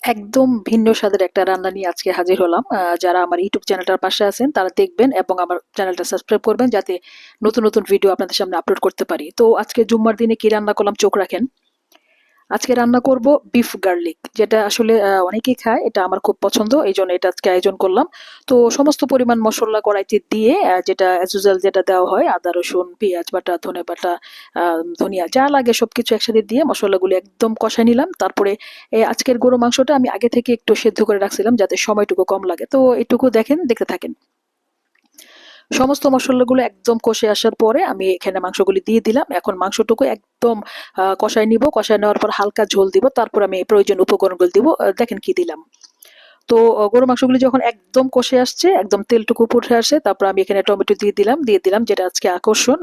একদম ভিন্ন স্বাদের একটা রান্না নিয়ে আজকে হাজির হলাম। যারা আমার ইউটিউব চ্যানেলটার পাশে আছেন তারা দেখবেন এবং আমার চ্যানেলটা সাবস্ক্রাইব করবেন যাতে নতুন নতুন ভিডিও আপনাদের সামনে আপলোড করতে পারি। তো আজকে জুম্মার দিনে কি রান্না করলাম চোখ রাখেন। আজকে রান্না করব বিফ গার্লিক, যেটা আসলে অনেকেই খায়, এটা আমার খুব পছন্দ, এই জন্য এটা আজকে আয়োজন করলাম। তো সমস্ত পরিমাণ মশলা কড়াইতে দিয়ে যেটা অ্যাজ ইউজুয়াল যেটা দেওয়া হয়, আদা রসুন পেঁয়াজ বাটা ধনে বাটা ধনিয়া যা লাগে সবকিছু একসাথে দিয়ে মশলাগুলো একদম কষাই নিলাম। তারপরে আজকের গরু মাংসটা আমি আগে থেকে একটু সেদ্ধ করে রাখছিলাম যাতে সময়টুকু কম লাগে, তো এটুকু দেখেন, দেখতে থাকেন। সমস্ত মশলাগুলো একদম কষে আসার পরে আমি এখানে মাংসগুলি দিয়ে দিলাম। এখন মাংসটুকু একদম কষায় নিব, কষায় নেওয়ার পর হালকা ঝোল দিব, তারপর আমি প্রয়োজন উপকরণগুলো দিব। দেখেন কি দিলাম। তো গরু মাংসগুলি যখন একদম কষে আসছে, একদম তেলটুকু উপরে উঠে আসে, তারপর আমি এখানে টমেটো দিয়ে দিলাম যেটা আজকে আকর্ষণ,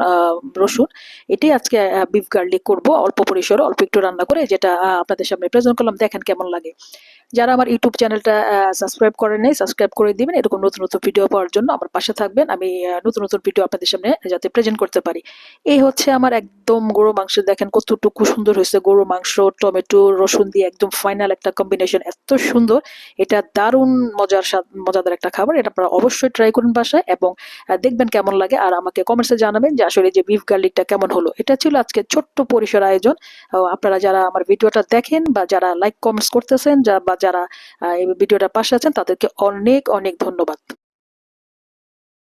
রসুন। এটাই আজকে বিফ গার্লিক করব, অল্প পরিসরে অল্প একটু রান্না করে, যেটা আপনাদের সামনে প্রেজেন্ট করলাম। দেখেন কেমন লাগে। যারা আমার ইউটিউব চ্যানেলটা সাবস্ক্রাইব করেন নাই, সাবস্ক্রাইব করে দিবেন এরকম নতুন নতুন ভিডিও পাওয়ার জন্য। আমার পাশে থাকবেন, আমি নতুন নতুন ভিডিও আপনাদের সামনে যাতে প্রেজেন্ট করতে পারি। এই হচ্ছে আমার একদম গরু মাংস, দেখেন কতটুকু সুন্দর হয়েছে। গরু মাংস টমেটো রসুন দিয়ে একদম ফাইনাল একটা কম্বিনেশন, এত সুন্দর। এটা দারুণ মজাদার একটা খাবার। এটা আপনারা অবশ্যই ট্রাই করুন বাসায় এবং দেখবেন কেমন লাগে, আর আমাকে কমেন্টসে জানাবেন যে আসলে যে বিফ গার্লিকটা কেমন হলো। এটা ছিল আজকে ছোট্ট পরিসর আয়োজন। আপনারা যারা আমার ভিডিওটা দেখেন বা যারা লাইক কমেন্টস করতেছেন বা যারা এই ভিডিওটার পাশে আছেন তাদেরকে অনেক অনেক ধন্যবাদ।